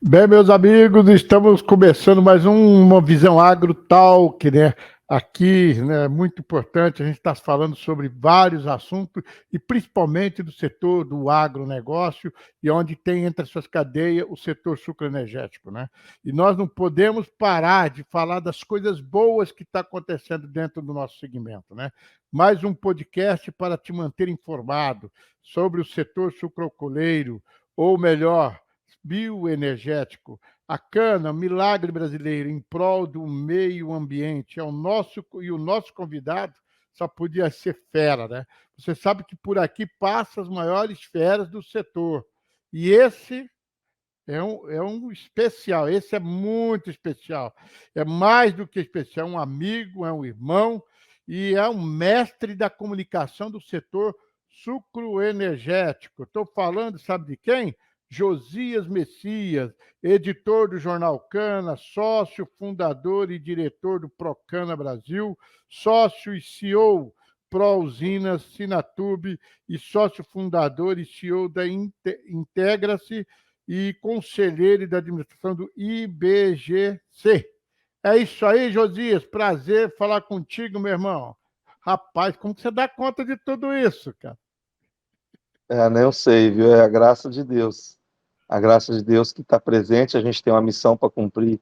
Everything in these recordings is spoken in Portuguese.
Bem, meus amigos, estamos começando mais uma Visão Agro Talk, né? Aqui, né, muito importante, a gente está falando sobre vários assuntos e principalmente do setor do agronegócio e onde tem entre as suas cadeias o setor sucroenergético, né? E nós não podemos parar de falar das coisas boas que está acontecendo dentro do nosso segmento, né? Mais um podcast para te manter informado sobre o setor sucroalcooleiro, ou melhor, bioenergético. A cana, milagre brasileiro em prol do meio ambiente. E o nosso convidado só podia ser fera, né? Você sabe que por aqui passam as maiores feras do setor. E esse é um especial, esse é muito especial. É mais do que especial, é um amigo, é um irmão e é um mestre da comunicação do setor sucroenergético. Estou falando, sabe de quem? Josias Messias, editor do Jornal Cana, sócio, fundador e diretor do Procana Brasil, sócio e CEO Pró-Usinas, Sinatube e sócio fundador e CEO da Integra-se e conselheiro da administração do IBGC. É isso aí, Josias. Prazer falar contigo, meu irmão. Rapaz, como você dá conta de tudo isso, cara? Nem eu sei, viu? É a graça de Deus. A graça de Deus que está presente. A gente tem uma missão para cumprir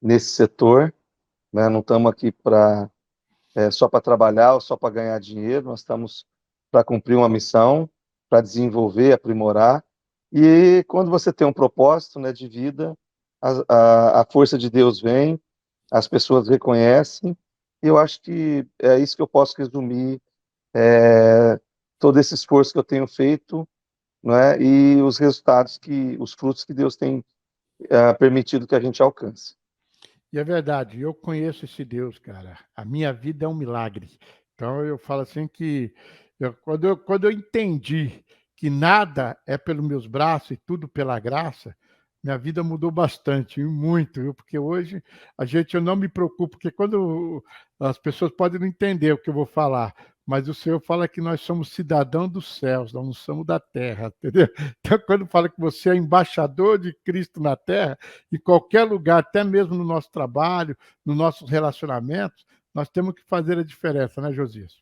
nesse setor, né? Não estamos aqui só para trabalhar ou só para ganhar dinheiro. Nós estamos para cumprir uma missão, para desenvolver, aprimorar. E quando você tem um propósito, né, de vida, a força de Deus vem, as pessoas reconhecem. E eu acho que é isso que eu posso resumir, todo esse esforço que eu tenho feito, não é? E os frutos que Deus tem permitido que a gente alcance. E é verdade, eu conheço esse Deus, cara. A minha vida é um milagre. Então eu falo assim que quando eu entendi que nada é pelos meus braços e tudo pela graça, minha vida mudou bastante, e muito, viu? Porque hoje eu não me preocupo, porque quando as pessoas podem não entender o que eu vou falar, mas o Senhor fala que nós somos cidadãos dos céus, nós não somos da terra, entendeu? Então, quando fala que você é embaixador de Cristo na terra, em qualquer lugar, até mesmo no nosso trabalho, nos nossos relacionamentos, nós temos que fazer a diferença, né, Josias?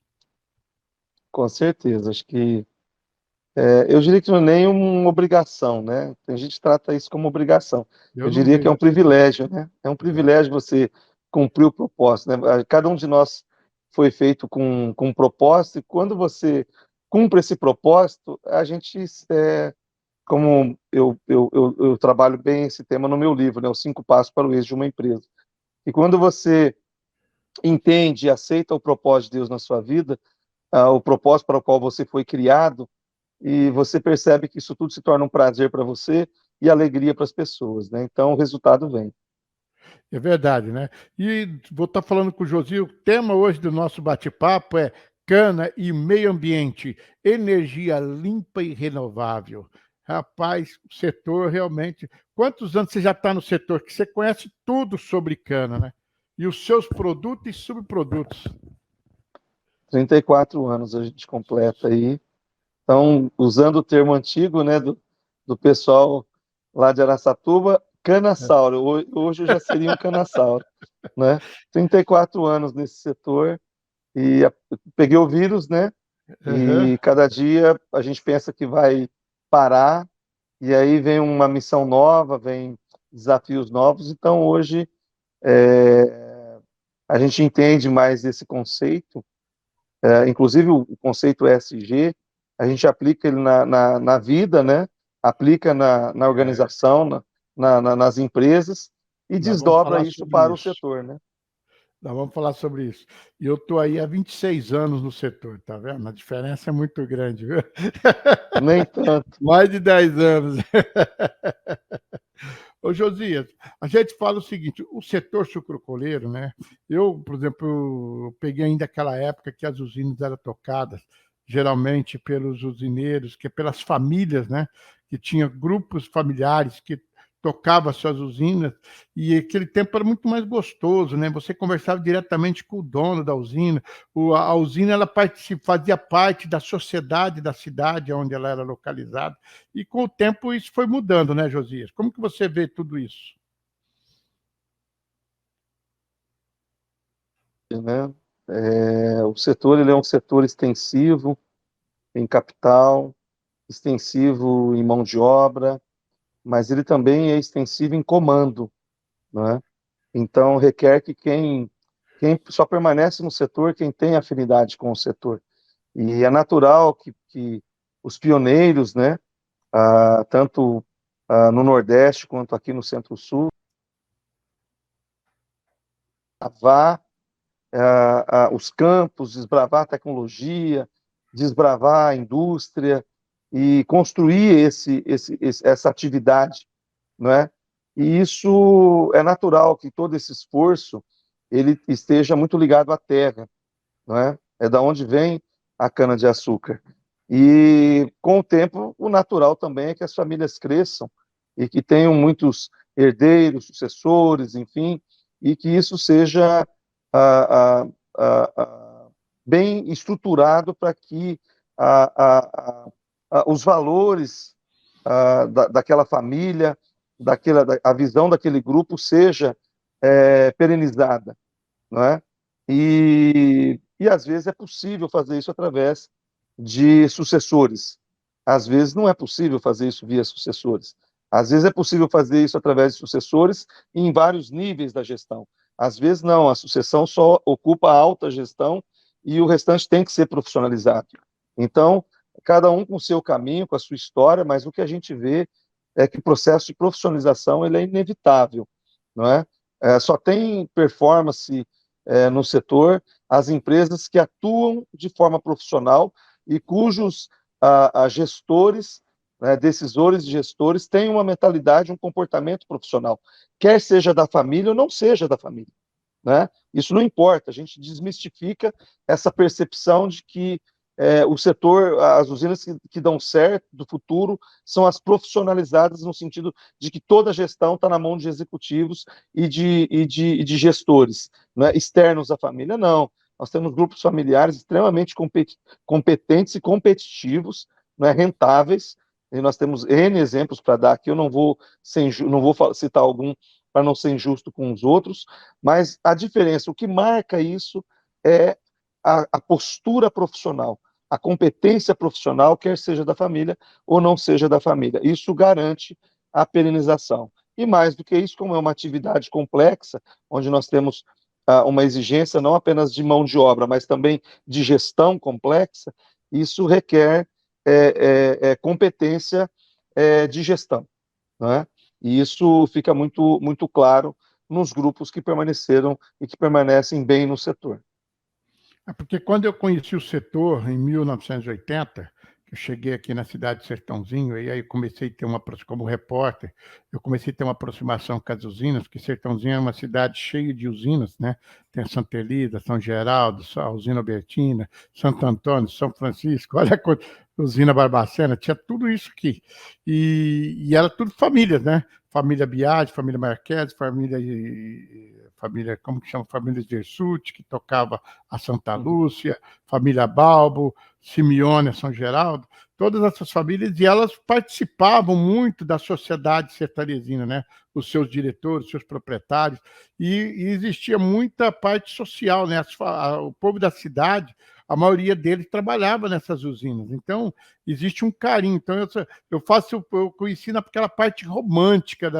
Com certeza. Acho que eu diria que não é nem uma obrigação, né? Tem gente que trata isso como obrigação. Eu Eu não diria que é vejo um assim. privilégio, né? É um privilégio você cumprir o propósito, né? Cada um de nós foi feito com um propósito, e quando você cumpre esse propósito, a gente, como eu trabalho bem esse tema no meu livro, né? Os 5 passos para o êxito de uma empresa. E quando você entende e aceita o propósito de Deus na sua vida, o propósito para o qual você foi criado, e você percebe que isso tudo se torna um prazer para você e alegria para as pessoas, né? Então o resultado vem. É verdade, né? E vou estar falando com o Josi, o tema hoje do nosso bate-papo é cana e meio ambiente, energia limpa e renovável. Rapaz, o setor realmente. Quantos anos você já está no setor? Que você conhece tudo sobre cana, né? E os seus produtos e subprodutos. 34 anos a gente completa aí. Então, usando o termo antigo, né, do pessoal lá de Araçatuba, canassauro. Hoje eu já seria um canassauro, né? 34 anos nesse setor e peguei o vírus, né? Aham. E cada dia a gente pensa que vai parar, e aí vem uma missão nova, vem desafios novos. Então, hoje, a gente entende mais esse conceito, inclusive o conceito ESG, a gente aplica ele na vida, né? Aplica na organização, nas empresas, e Nós vamos desdobra falar isso sobre para o isso. setor, né? Nós vamos falar sobre isso. E eu estou aí há 26 anos no setor, tá vendo? A diferença é muito grande, viu? Nem tanto. Mais de 10 anos. Ô, Josias, a gente fala o seguinte, o setor sucrocoleiro, né? Eu, por exemplo, eu peguei ainda aquela época que as usinas eram tocadas, geralmente pelos usineiros, que pelas famílias, né? Que tinha grupos familiares que tocava suas usinas, e aquele tempo era muito mais gostoso, né? Você conversava diretamente com o dono da usina, a usina ela fazia parte da sociedade da cidade onde ela era localizada, e com o tempo isso foi mudando, né, Josias? Como que você vê tudo isso? Né? O setor ele é um setor extensivo em capital, extensivo em mão de obra, mas ele também é extensivo em comando, né? Então, requer que quem só permanece no setor quem tem afinidade com o setor. E é natural que os pioneiros, né, tanto no Nordeste quanto aqui no Centro-Sul, vá os campos, desbravar a tecnologia, desbravar a indústria e construir essa atividade, não é? E isso é natural que todo esse esforço ele esteja muito ligado à terra, não é? É da onde vem a cana de açúcar. E com o tempo, o natural também é que as famílias cresçam e que tenham muitos herdeiros, sucessores, enfim, e que isso seja ah, bem estruturado para que os valores daquela família, a visão daquele grupo seja perenizada, não é? E às vezes é possível fazer isso através de sucessores. Às vezes não é possível fazer isso via sucessores. Às vezes é possível fazer isso através de sucessores em vários níveis da gestão. Às vezes não, a sucessão só ocupa a alta gestão e o restante tem que ser profissionalizado. Então, cada um com o seu caminho, com a sua história, mas o que a gente vê é que o processo de profissionalização ele é inevitável, não é? Só tem performance no setor as empresas que atuam de forma profissional e cujos gestores, né, decisores e gestores têm uma mentalidade, um comportamento profissional, quer seja da família ou não seja da família, né? Isso não importa, a gente desmistifica essa percepção de que o setor, as usinas que dão certo do futuro são as profissionalizadas no sentido de que toda a gestão está na mão de executivos e de gestores, né, externos à família. Não, nós temos grupos familiares extremamente competentes e competitivos, né, rentáveis, e nós temos N exemplos para dar aqui, eu não vou citar algum para não ser injusto com os outros, mas a diferença, o que marca isso é a postura profissional, a competência profissional, quer seja da família ou não seja da família. Isso garante a perenização. E mais do que isso, como é uma atividade complexa, onde nós temos uma exigência não apenas de mão de obra, mas também de gestão complexa, isso requer competência de gestão, não é? E isso fica muito, muito claro nos grupos que permaneceram e que permanecem bem no setor. É porque quando eu conheci o setor, em 1980, eu cheguei aqui na cidade de Sertãozinho, e aí comecei a ter como repórter, eu comecei a ter uma aproximação com as usinas, porque Sertãozinho é uma cidade cheia de usinas, né? Tem a Santa Elida, São Geraldo, a usina Albertina, Santo Antônio, São Francisco, olha a usina Barbacena, tinha tudo isso aqui. E era tudo famílias, né? Família Biagi, família Marques, família, como que chama? Família Versuti, que tocava a Santa Lúcia, família Balbo, Simeone, São Geraldo, todas essas famílias, e elas participavam muito da sociedade sertanesina, né? Os seus diretores, os seus proprietários, e existia muita parte social, né? O povo da cidade, a maioria deles trabalhava nessas usinas, então existe um carinho. Então eu conheci naquela parte romântica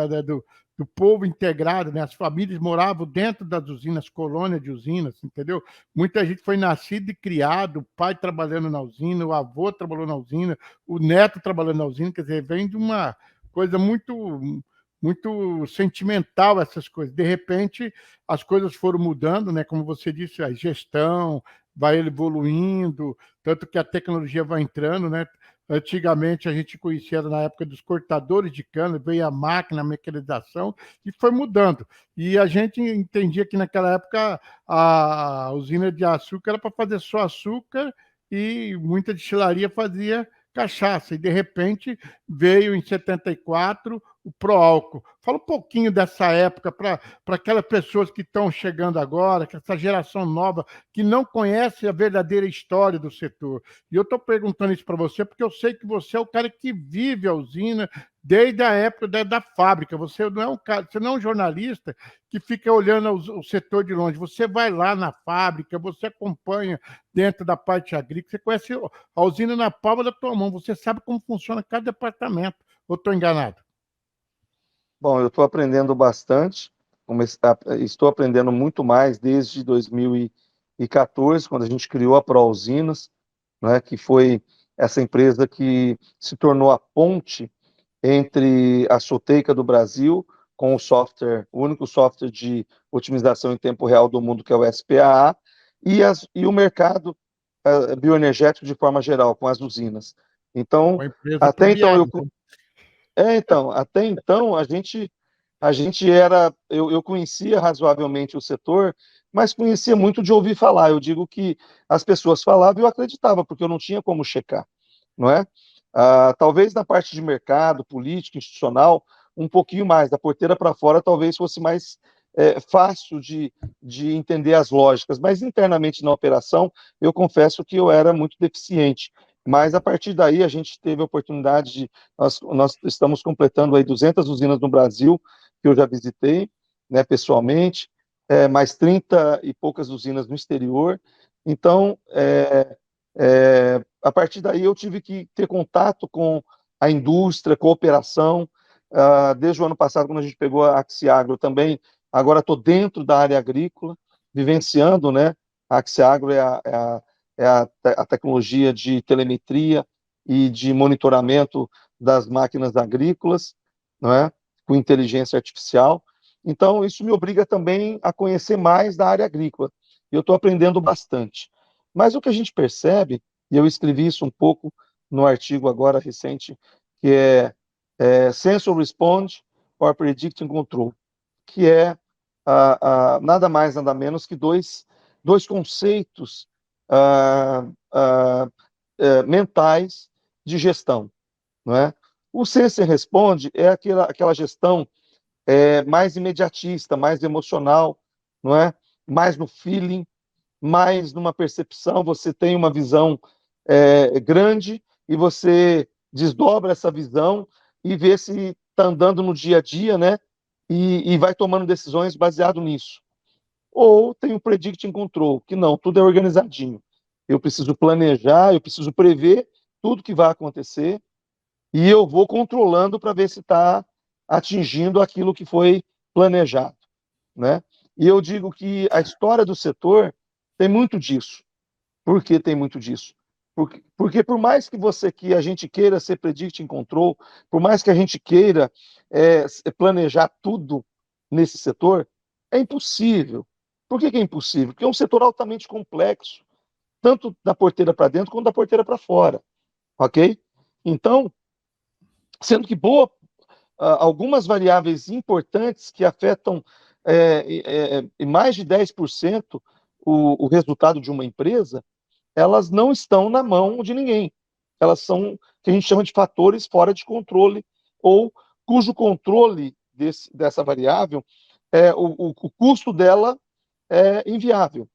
do povo integrado, né? As famílias moravam dentro das usinas, colônia de usinas, entendeu? Muita gente foi nascido e criado, o pai trabalhando na usina, o avô trabalhou na usina, o neto trabalhando na usina, quer dizer, vem de uma coisa muito sentimental essas coisas. De repente, as coisas foram mudando, né? Como você disse, a gestão vai evoluindo, tanto que a tecnologia vai entrando, né? Antigamente a gente conhecia na época dos cortadores de cana, veio a máquina, a mecanização e foi mudando. E a gente entendia que naquela época a usina de açúcar era para fazer só açúcar e muita destilaria fazia cachaça. E de repente veio em 74 o Proálcool. Fala um pouquinho dessa época para aquelas pessoas que estão chegando agora, que essa geração nova que não conhece a verdadeira história do setor. E eu estou perguntando isso para você porque eu sei que você é o cara que vive a usina desde a época da fábrica. Você não é um cara, você não é um jornalista que fica olhando o setor de longe. Você vai lá na fábrica, você acompanha dentro da parte agrícola, você conhece a usina na palma da tua mão, você sabe como funciona cada departamento. Ou estou enganado? Bom, eu estou aprendendo bastante, estou aprendendo muito mais desde 2014, quando a gente criou a ProUsinas, né, que foi essa empresa que se tornou a ponte entre a Soteica do Brasil, com o único software de otimização em tempo real do mundo, que é o SPAA, e o mercado bioenergético de forma geral, com as usinas. Então, Uma empresa até então, pluvial. até então a gente era, eu conhecia razoavelmente o setor, mas conhecia muito de ouvir falar. Eu digo que as pessoas falavam e eu acreditava, porque eu não tinha como checar, não é? Talvez na parte de mercado, política, institucional, um pouquinho mais, da porteira para fora, talvez fosse mais fácil de entender as lógicas, mas internamente na operação, eu confesso que eu era muito deficiente. Mas a partir daí a gente teve a oportunidade de, nós estamos completando aí 200 usinas no Brasil, que eu já visitei, né, pessoalmente, mais 30 e poucas usinas no exterior. Então, a partir daí eu tive que ter contato com a indústria, com a operação. Desde o ano passado, quando a gente pegou a Axiagro também, agora estou dentro da área agrícola, vivenciando, né? A Axiagro é a tecnologia de telemetria e de monitoramento das máquinas agrícolas, não é? Com inteligência artificial. Então, isso me obriga também a conhecer mais da área agrícola. E eu estou aprendendo bastante. Mas o que a gente percebe, e eu escrevi isso um pouco no artigo agora recente, que é Sensor Response or Predicting Control, que é nada mais, nada menos que dois conceitos ah, ah, mentais de gestão, não é? O Sense Responde é aquela gestão mais imediatista, mais emocional, não é? Mais no feeling, mais numa percepção, você tem uma visão grande e você desdobra essa visão e vê se está andando no dia a dia, né? E vai tomando decisões baseado nisso. Ou tem o Predicting Control, que não, tudo é organizadinho. Eu preciso planejar, eu preciso prever tudo que vai acontecer e eu vou controlando para ver se está atingindo aquilo que foi planejado, né? E eu digo que a história do setor tem muito disso. Por que tem muito disso? Porque por mais que a gente queira ser predicting control, por mais que a gente queira planejar tudo nesse setor, é impossível. Por que é impossível? Porque é um setor altamente complexo, tanto da porteira para dentro quanto da porteira para fora, ok? Então, sendo que algumas variáveis importantes que afetam em mais de 10% o resultado de uma empresa, elas não estão na mão de ninguém. Elas são o que a gente chama de fatores fora de controle, ou cujo controle dessa variável, o custo dela é inviável.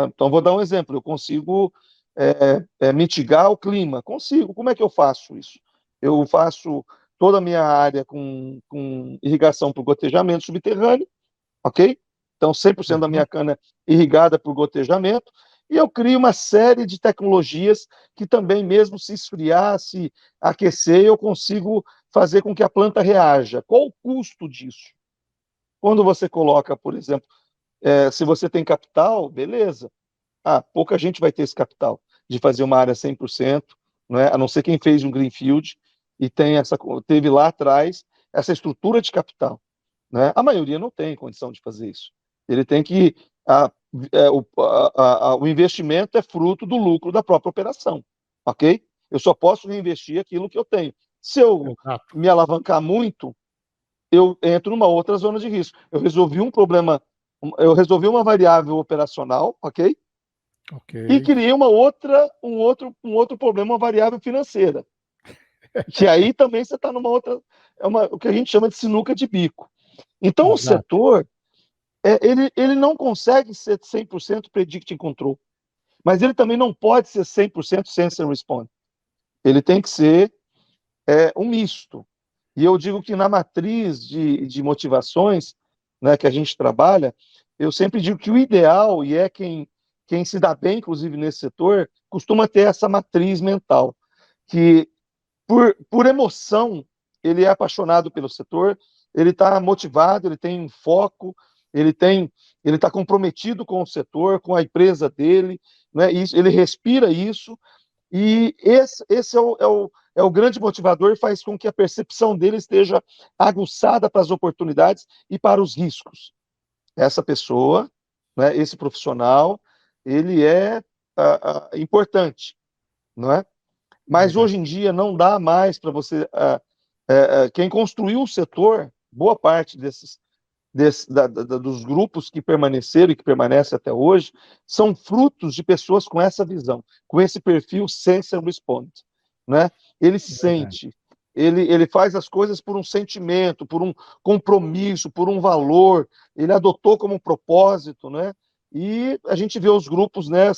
Então, vou dar um exemplo. Eu consigo mitigar o clima. Consigo. Como é que eu faço isso? Eu faço toda a minha área com irrigação por gotejamento subterrâneo, ok? Então, 100% da minha cana irrigada por gotejamento, e eu crio uma série de tecnologias que também, mesmo se esfriar, se aquecer, eu consigo fazer com que a planta reaja. Qual o custo disso? Quando você coloca, por exemplo, se você tem capital, beleza. Pouca gente vai ter esse capital de fazer uma área 100%, não é? A não ser quem fez um greenfield e teve lá atrás essa estrutura de capital. Né? A maioria não tem condição de fazer isso. Ele tem que. O investimento é fruto do lucro da própria operação. Ok? Eu só posso reinvestir aquilo que eu tenho. Se eu Exato. me alavancar muito, eu entro numa outra zona de risco. Eu resolvi um problema, eu resolvi uma variável operacional, ok? Ok. E criei um outro problema, uma variável financeira. Que aí também você está numa outra, o que a gente chama de sinuca de bico. Então, o Exato. setor, ele não consegue ser 100% predicting control, mas ele também não pode ser 100% sense and respond. Ele tem que ser um misto. E eu digo que na matriz de motivações, né, que a gente trabalha, eu sempre digo que o ideal, e é quem se dá bem, inclusive, nesse setor, costuma ter essa matriz mental, que por emoção, ele é apaixonado pelo setor, ele está motivado, ele tem um foco, ele está comprometido com o setor, com a empresa dele, né? Ele respira isso, e esse é o grande motivador e faz com que a percepção dele esteja aguçada para as oportunidades e para os riscos. Essa pessoa, né, esse profissional, ele é importante, não é? Mas Verdade. hoje em dia não dá mais para você. Quem construiu o setor, boa parte dos grupos que permaneceram e que permanecem até hoje, são frutos de pessoas com essa visão, com esse perfil sense and respond. Né? Ele Verdade. sente, ele faz as coisas por um sentimento, por um compromisso, por um valor, ele adotou como um propósito, né? E a gente vê os grupos, né,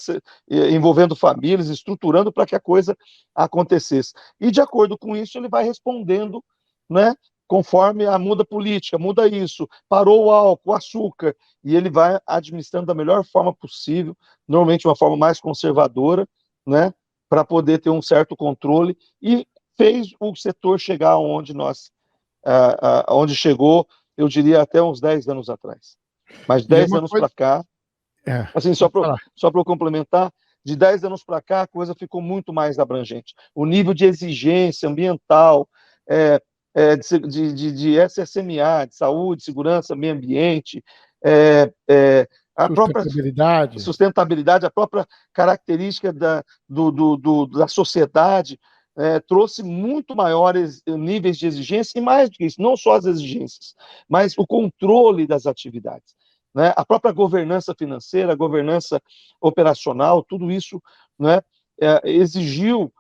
envolvendo famílias, estruturando para que a coisa acontecesse. E de acordo com isso, ele vai respondendo, né, conforme a muda política, muda isso, parou o álcool, o açúcar, e ele vai administrando da melhor forma possível, normalmente uma forma mais conservadora, né, para poder ter um certo controle, e fez o setor chegar onde chegou, eu diria, até uns 10 anos atrás. Mas E é 10 uma anos coisa. para cá, assim, só Pode para falar. eu complementar, de 10 anos para cá, a coisa ficou muito mais abrangente. O nível de exigência ambiental, de SSMA, de saúde, segurança, meio ambiente, a própria Sustentabilidade. sustentabilidade, a própria característica da sociedade, trouxe muito maiores níveis de exigência, e mais do que isso, não só as exigências, mas o controle das atividades. Né? A própria governança financeira, a governança operacional, tudo isso, né, exigiu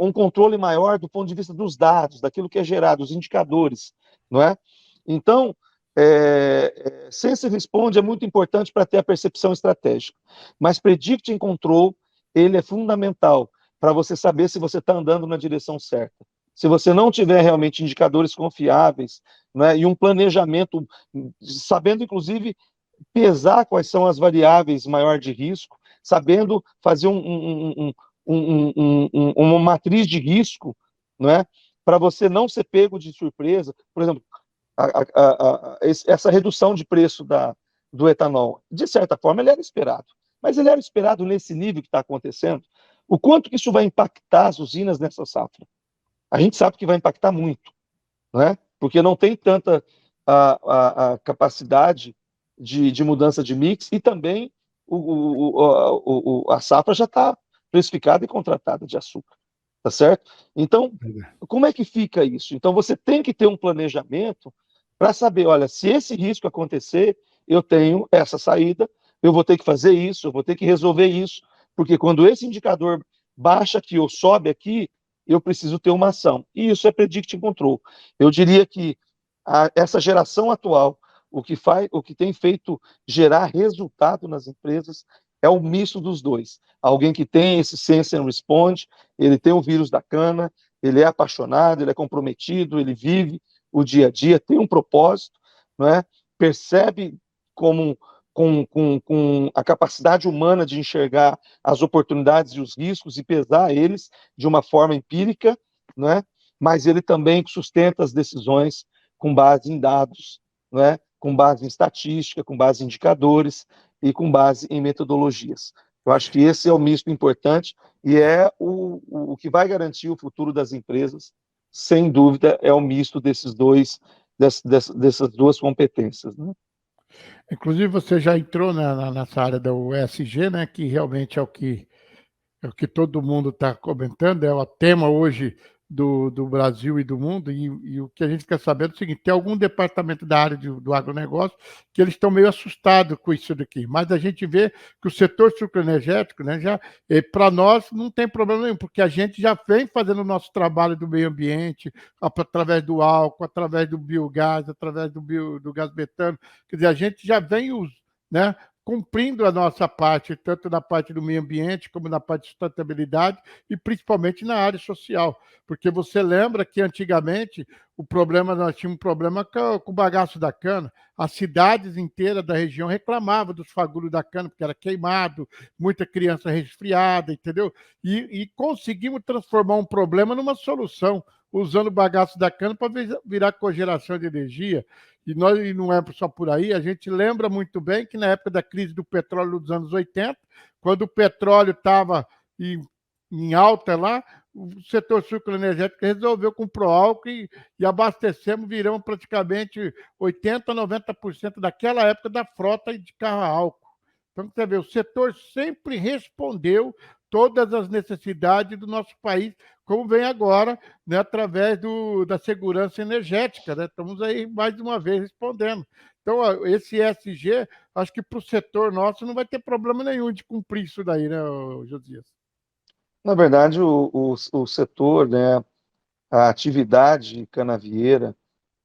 um controle maior do ponto de vista dos dados, daquilo que é gerado, os indicadores. Não é? Então, Sense and Respond é muito importante para ter a percepção estratégica, mas Predicting Control, ele é fundamental para você saber se você está andando na direção certa. Se você não tiver realmente indicadores confiáveis, né, e um planejamento, sabendo, inclusive, pesar quais são as variáveis maior de risco, sabendo fazer uma matriz de risco, né, para você não ser pego de surpresa. Por exemplo, essa redução de preço do etanol, de certa forma, ele era esperado. Mas ele era esperado nesse nível que está acontecendo. O quanto que isso vai impactar as usinas nessa safra? A gente sabe que vai impactar muito, né? Porque não tem tanta a capacidade de mudança de mix, e também a safra já está precificada e contratada de açúcar, tá certo? Então, como é que fica isso? Então, você tem que ter um planejamento para saber, olha, se esse risco acontecer, eu tenho essa saída, eu vou ter que fazer isso, eu vou ter que resolver isso, porque quando esse indicador baixa aqui ou sobe aqui, eu preciso ter uma ação. E isso é Predicting Control. Eu diria que essa geração atual, o que tem feito gerar resultado nas empresas é o misto dos dois. Alguém que tem esse sense and respond, ele tem o vírus da cana, ele é apaixonado, ele é comprometido, ele vive o dia a dia, tem um propósito, não é? Percebe com a capacidade humana de enxergar as oportunidades e os riscos e pesar eles de uma forma empírica, não é? Mas ele também sustenta as decisões com base em dados, não é? Com base em estatística, com base em indicadores e com base em metodologias. Eu acho que esse é o misto importante e é o que vai garantir o futuro das empresas, sem dúvida, é o misto dessas duas competências. Né? Inclusive, você já entrou nessa área da USG, né, que realmente é o que todo mundo está comentando, é o tema hoje do Brasil e do mundo, e o que a gente quer saber é o seguinte: tem algum departamento da área do agronegócio que eles estão meio assustados com isso daqui, mas a gente vê que o setor sucroenergético, né, já para nós não tem problema nenhum, porque a gente já vem fazendo o nosso trabalho do meio ambiente, através do álcool, através do biogás, através do gás metano, quer dizer, a gente já vem né, cumprindo a nossa parte, tanto na parte do meio ambiente, como na parte de sustentabilidade, e principalmente na área social. Porque você lembra que antigamente nós tínhamos um problema com o bagaço da cana. As cidades inteiras da região reclamavam dos fagulhos da cana, porque era queimado, muita criança resfriada, entendeu? E conseguimos transformar um problema numa solução, usando o bagaço da cana para virar cogeração de energia. E não é só por aí, a gente lembra muito bem que na época da crise do petróleo dos anos 80, quando o petróleo estava em alta lá, o setor sucroenergético resolveu comprar álcool e abastecemos, viramos praticamente 80%, 90% daquela época da frota de carro a álcool. Então, você vê, o setor sempre respondeu todas as necessidades do nosso país, como vem agora, né, através da segurança energética. Né? Estamos aí, mais uma vez, respondendo. Então, esse ESG, acho que para o setor nosso não vai ter problema nenhum de cumprir isso daí, né, Josias? Na verdade, o setor, né, a atividade canavieira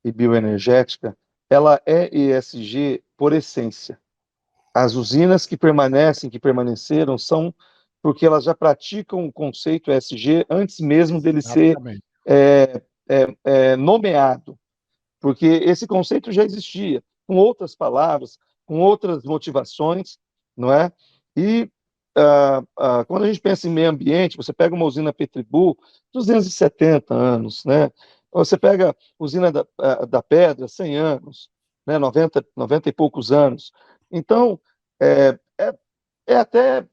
e bioenergética, ela é ESG por essência. As usinas que permanecem, que permaneceram, são porque elas já praticam o conceito ESG antes mesmo dele ser Exatamente. nomeado, porque esse conceito já existia, com outras palavras, com outras motivações, não é? E quando a gente pensa em meio ambiente, você pega uma usina Petribu, 270 anos, né? Você pega a usina da Pedra, 100 anos, né? 90 e poucos anos. Então, é, é, é até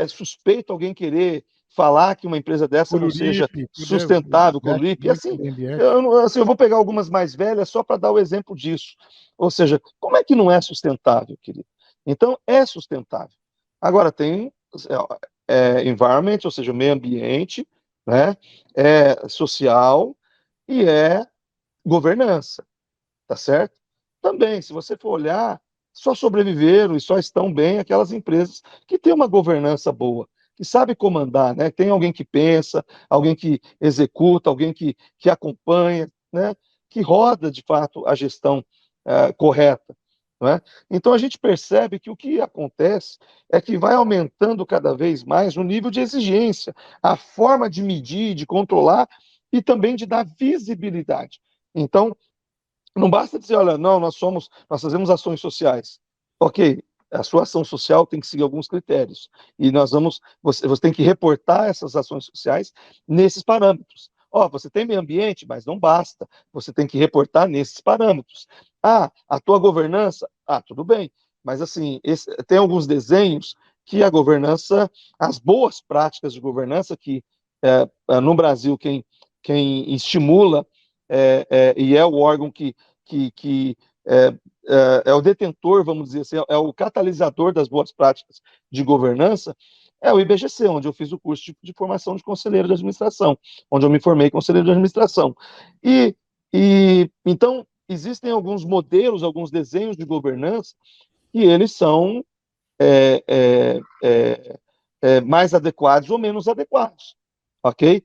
suspeito alguém querer falar que uma empresa dessa não seja Coluripe, tudo sustentável, investe Coluripe, e muito no assim, meio ambiente. assim, eu vou pegar algumas mais velhas só para dar o exemplo disso. Ou seja, como é que não é sustentável, querido? Então, é sustentável. Agora, tem environment, ou seja, meio ambiente, né? É social e é governança, tá certo? Também, se você for olhar, só sobreviveram e só estão bem aquelas empresas que têm uma governança boa, que sabe comandar, né? Tem alguém que pensa, alguém que executa, alguém que acompanha, né? Que roda, de fato, a gestão correta. Não é? Então, a gente percebe que o que acontece é que vai aumentando cada vez mais o nível de exigência, a forma de medir, de controlar e também de dar visibilidade. Então, não basta dizer, olha, não, nós fazemos ações sociais. Ok, a sua ação social tem que seguir alguns critérios. E você tem que reportar essas ações sociais nesses parâmetros. Ó, você tem meio ambiente, mas não basta. Você tem que reportar nesses parâmetros. Ah, a tua governança, tudo bem. Mas assim, tem alguns desenhos que a governança, as boas práticas de governança que no Brasil quem estimula e é o órgão que é o detentor, vamos dizer assim, é o catalisador das boas práticas de governança, é o IBGC, onde eu fiz o curso de formação de conselheiro de administração, onde eu me formei conselheiro de administração. Então, existem alguns modelos, alguns desenhos de governança, e eles são é, é, mais adequados ou menos adequados, ok?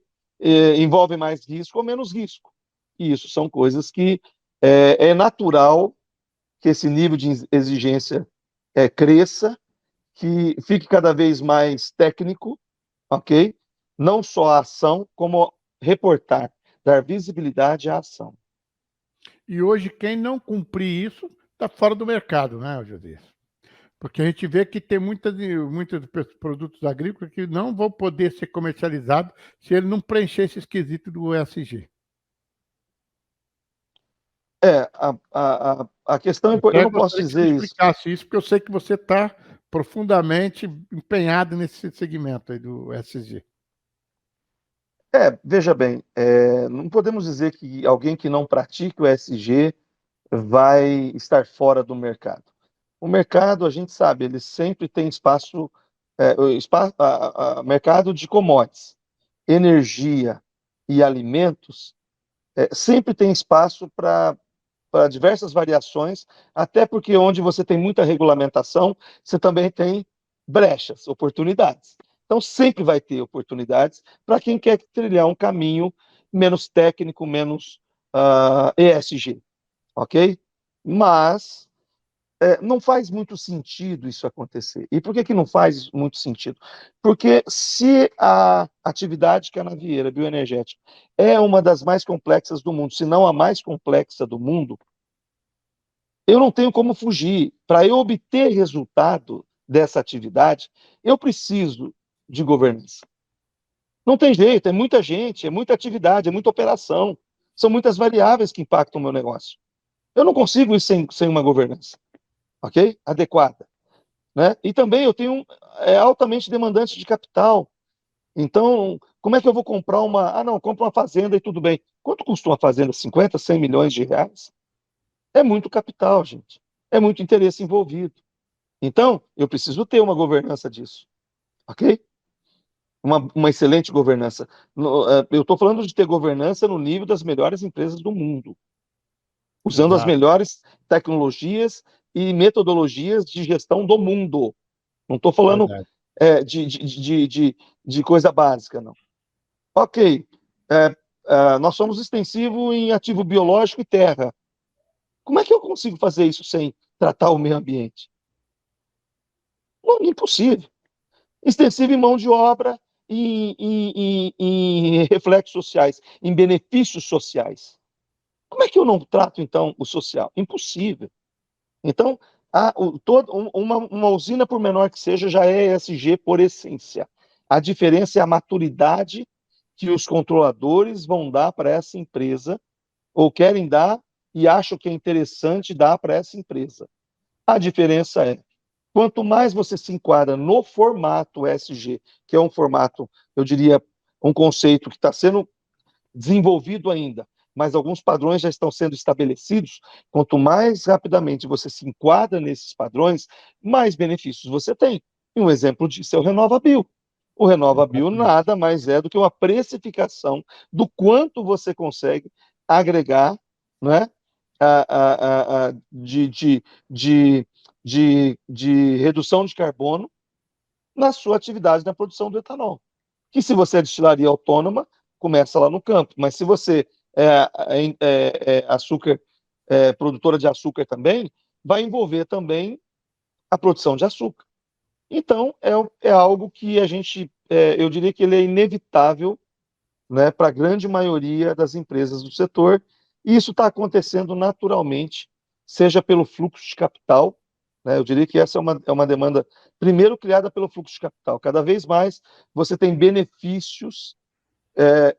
Envolve mais risco ou menos risco. E isso são coisas que é natural que esse nível de exigência cresça, que fique cada vez mais técnico, ok? Não só a ação, como reportar, dar visibilidade à ação. E hoje, quem não cumprir isso, está fora do mercado, né, Josias? Porque a gente vê que tem muitos produtos agrícolas que não vão poder ser comercializados se ele não preencher esse esquisito do ESG. A questão, Eu eu até não posso gostaria que você me dizer isso. explicasse isso, porque eu sei que você está profundamente empenhado nesse segmento aí do ESG. Veja bem, não podemos dizer que alguém que não pratique o ESG vai estar fora do mercado. O mercado, a gente sabe, ele sempre tem o mercado de commodities, energia, e alimentos, sempre tem espaço para diversas variações, até porque onde você tem muita regulamentação, você também tem brechas, oportunidades. Então, sempre vai ter oportunidades para quem quer trilhar um caminho menos técnico, menos ESG, ok? Mas não faz muito sentido isso acontecer. E por que, que não faz muito sentido? Porque se a atividade canavieira bioenergética é uma das mais complexas do mundo, se não a mais complexa do mundo, eu não tenho como fugir. Para eu obter resultado dessa atividade, eu preciso de governança. Não tem jeito, é muita gente, é muita atividade, é muita operação. São muitas variáveis que impactam o meu negócio. Eu não consigo ir sem uma governança, ok? Adequada. Né? E também eu tenho altamente demandante de capital. Então, como é que eu vou comprar uma... Ah, não, compro uma fazenda e tudo bem. Quanto custa uma fazenda? 50, 100 milhões de reais? É muito capital, gente. É muito interesse envolvido. Então, eu preciso ter uma governança disso, ok? Uma excelente governança. Eu estou falando de ter governança no nível das melhores empresas do mundo, usando as Exato. melhores tecnologias e metodologias de gestão do mundo. Não estou falando Verdade. de coisa básica, não. Ok, nós somos extensivos em ativo biológico e terra. Como é que eu consigo fazer isso sem tratar o meio ambiente? Não, impossível. Extensivo em mão de obra, em reflexos sociais, em benefícios sociais. Como é que eu não trato, então, o social? Impossível. Então, uma usina, por menor que seja, já é ESG por essência. A diferença é a maturidade que os controladores vão dar para essa empresa, ou querem dar, e acham que é interessante dar para essa empresa. A diferença é, quanto mais você se enquadra no formato ESG, que é um formato, eu diria, um conceito que está sendo desenvolvido ainda, mas alguns padrões já estão sendo estabelecidos, quanto mais rapidamente você se enquadra nesses padrões, mais benefícios você tem. E um exemplo disso é o RenovaBio. O RenovaBio Exatamente. nada mais é do que uma precificação do quanto você consegue agregar, não é? De redução de carbono na sua atividade na produção do etanol. Que se você é destilaria autônoma, começa lá no campo, mas se você açúcar, produtora de açúcar também, vai envolver também a produção de açúcar. Então, é algo que a gente, eu diria que ele é inevitável, né, para a grande maioria das empresas do setor, e isso está acontecendo naturalmente, seja pelo fluxo de capital, né, eu diria que essa é uma demanda, primeiro, criada pelo fluxo de capital. Cada vez mais você tem benefícios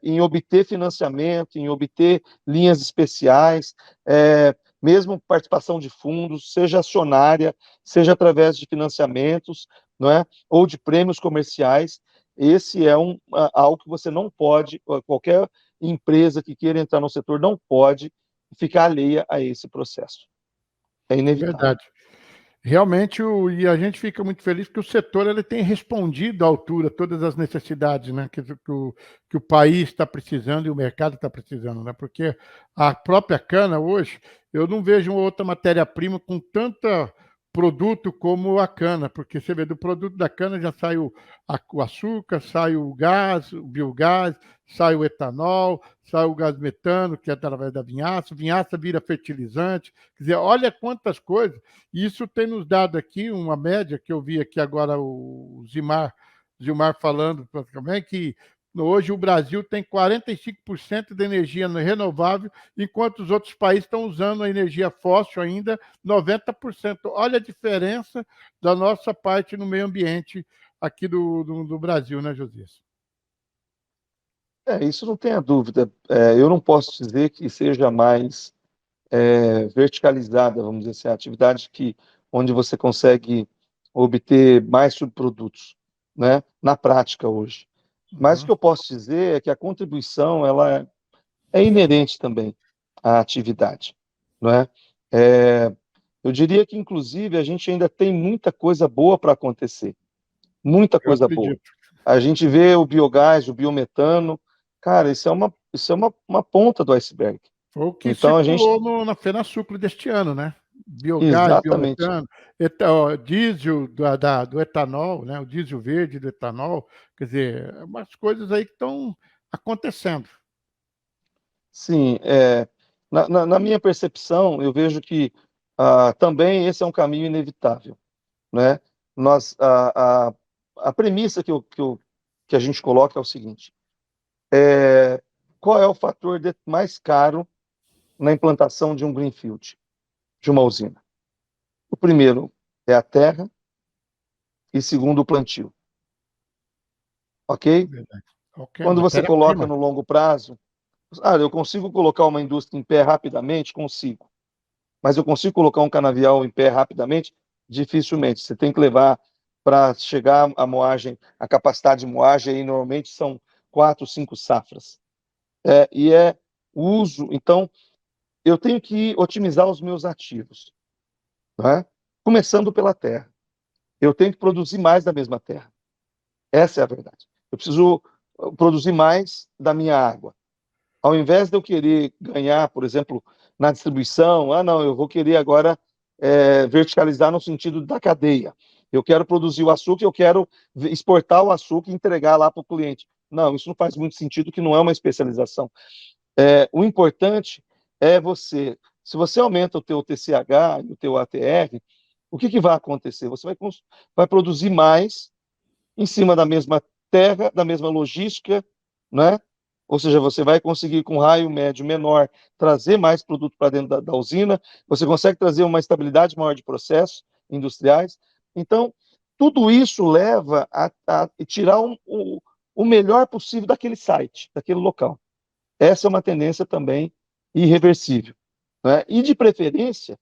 em obter financiamento, em obter linhas especiais, mesmo participação de fundos, seja acionária, seja através de financiamentos, não é? Ou de prêmios comerciais. Esse é algo que você não pode, qualquer empresa que queira entrar no setor não pode ficar alheia a esse processo. É É inevitável. verdade. Realmente, e a gente fica muito feliz que o setor ele tem respondido à altura todas as necessidades, né, que o país está precisando e o mercado está precisando, né? Porque a própria cana hoje, eu não vejo outra matéria-prima com tanta produto como a cana, porque você vê, do produto da cana já sai o açúcar, sai o gás, o biogás, sai o etanol, sai o gás metano, que é através da vinhaça vira fertilizante, quer dizer, olha quantas coisas. Isso tem nos dado aqui uma média, que eu vi aqui agora o Gilmar falando praticamente, que hoje o Brasil tem 45% de energia renovável, enquanto os outros países estão usando a energia fóssil ainda 90%. Olha a diferença da nossa parte no meio ambiente aqui do Brasil, né, Josias? Isso não tenha dúvida. Eu não posso dizer que seja mais verticalizada, vamos dizer assim, a atividade onde você consegue obter mais subprodutos, né, na prática hoje. Mas o Uhum. que eu posso dizer é que a contribuição ela é inerente também à atividade, não é? É, eu diria que, inclusive, a gente ainda tem muita coisa boa para acontecer, muita Eu coisa boa. acredito. A gente vê o biogás, o biometano, Cara, isso é uma ponta do iceberg. Foi o que Então a gente, circulou na FenaSucre deste ano, né? Biogás, exatamente. biometano, diesel do etanol, né? O diesel verde do etanol, quer dizer, umas coisas aí que estão acontecendo. Sim, na minha percepção, eu vejo que também esse é um caminho inevitável, né? Nós, a premissa que a gente coloca é o seguinte: qual é o fator mais caro na implantação de um greenfield, de uma usina? O primeiro é a terra e segundo o plantio, ok? Verdade. Ok, Quando você coloca matéria-prima. no longo prazo, eu consigo colocar uma indústria em pé rapidamente? Consigo. Mas eu consigo colocar um canavial em pé rapidamente? Dificilmente. Você tem que levar para chegar a moagem, a capacidade de moagem aí normalmente são 4, 5 safras. E é o uso. Então, eu tenho que otimizar os meus ativos, né? Começando pela terra. Eu tenho que produzir mais da mesma terra. Essa é a verdade. Eu preciso produzir mais da minha água. Ao invés de eu querer ganhar, por exemplo, na distribuição, não, eu vou querer agora verticalizar no sentido da cadeia. Eu quero produzir o açúcar, eu quero exportar o açúcar e entregar lá para o cliente. Não, isso não faz muito sentido, que não é uma especialização. O importante é se você aumenta o teu TCH e o teu ATR, o que vai acontecer? Você vai produzir mais em cima da mesma terra, da mesma logística, né? Ou seja, você vai conseguir, com raio médio menor, trazer mais produto para dentro da usina, você consegue trazer uma estabilidade maior de processos industriais. Então, tudo isso leva a tirar o melhor possível daquele site, daquele local. Essa é uma tendência também irreversível, né? E, de preferência,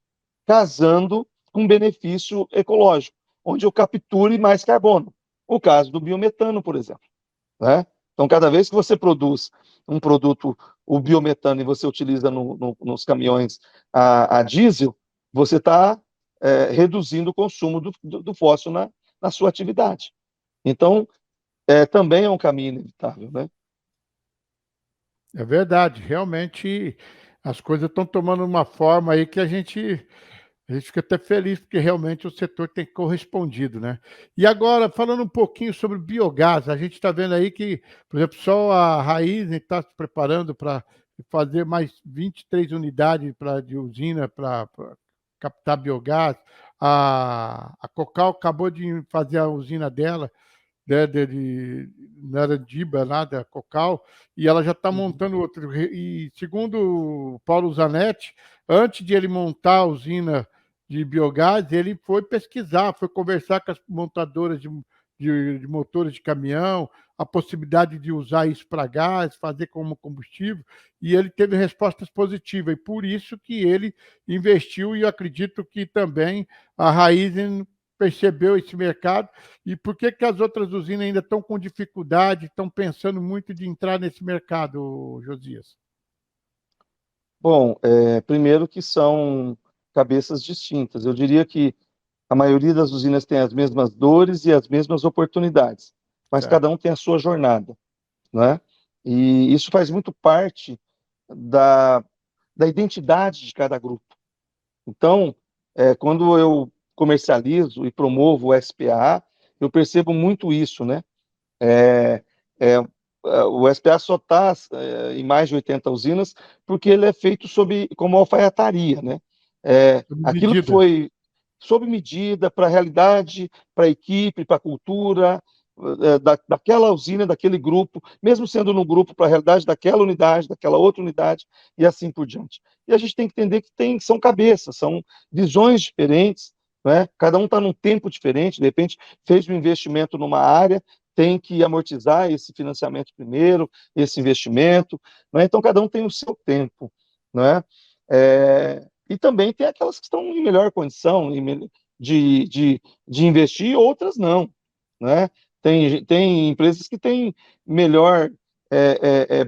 casando com benefício ecológico, onde eu capture mais carbono. O caso do biometano, por exemplo, né? Então, cada vez que você produz um produto, o biometano, e você utiliza nos caminhões a diesel, você está reduzindo o consumo do fóssil na sua atividade. Então, também é um caminho inevitável, né? É verdade, realmente as coisas estão tomando uma forma aí que a gente fica até feliz, porque realmente o setor tem correspondido, né? E agora, falando um pouquinho sobre biogás, a gente está vendo aí que, por exemplo, só a Raizen está se preparando para fazer mais 23 unidades de usina para captar biogás. A Cocal acabou de fazer a usina dela, né, Narandiba, lá da Cocal, e ela já está Uhum. montando outro. E segundo o Paulo Zanetti, antes de ele montar a usina de biogás, ele foi pesquisar, foi conversar com as montadoras de motores de caminhão, a possibilidade de usar isso para gás, fazer como combustível, e ele teve respostas positivas, e por isso que ele investiu, e eu acredito que também a Raizen percebeu esse mercado. E por que que as outras usinas ainda estão com dificuldade, estão pensando muito de entrar nesse mercado, Josias? Bom, primeiro que são cabeças distintas. Eu diria que a maioria das usinas tem as mesmas dores e as mesmas oportunidades, mas cada Certo. um tem a sua jornada, né? E isso faz muito parte da, da identidade de cada grupo. Então, quando eu comercializo e promovo o SPA, eu percebo muito isso, né? É, é, o SPA só está em mais de 80 usinas porque ele é feito como alfaiataria, né? Sob Aquilo que medida. foi sob medida para a realidade, para a equipe, para a cultura daquela usina, daquele grupo, mesmo sendo no grupo para a realidade daquela unidade, daquela outra unidade e assim por diante. E a gente tem que entender que são cabeças, são visões diferentes, né? Cada um está num tempo diferente, de repente fez um investimento numa área, tem que amortizar esse financiamento primeiro, esse investimento, né? Então cada um tem o seu tempo, né? E também tem aquelas que estão em melhor condição de investir, outras não, né? Tem empresas que têm melhor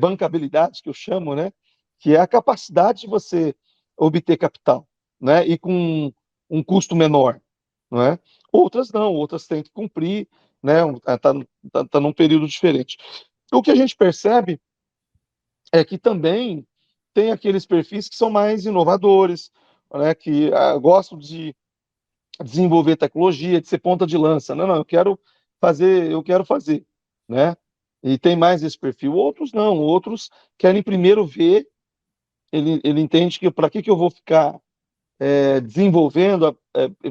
bancabilidade, que eu chamo, né? Que é a capacidade de você obter capital, né? E com um custo menor, não é? Outras não, outras têm que cumprir, né? Tá num período diferente. O que a gente percebe é que também tem aqueles perfis que são mais inovadores, né, que gostam de desenvolver tecnologia, de ser ponta de lança. Não, eu quero fazer, né? E tem mais esse perfil. Outros não, outros querem primeiro ver, ele entende que para que eu vou ficar desenvolvendo,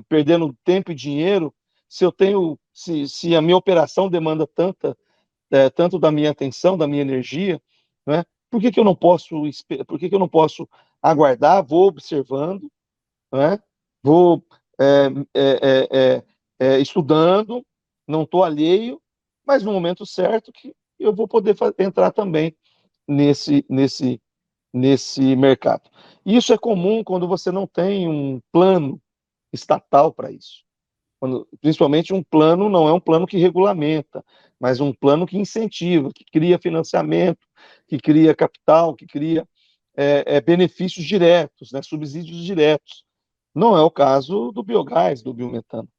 perdendo tempo e dinheiro, se eu tenho, se a minha operação demanda tanto da minha atenção, da minha energia, né? Por que que eu não posso aguardar? Vou observando, né? Vou é, estudando, não estou alheio, mas no momento certo que eu vou poder entrar também nesse, nesse, nesse mercado. Isso é comum quando você não tem um plano estatal para isso. Principalmente um plano, não é um plano que regulamenta, mas um plano que incentiva, que cria financiamento, que cria capital, que cria benefícios diretos, né, subsídios diretos. Não é o caso do biogás, do biometano.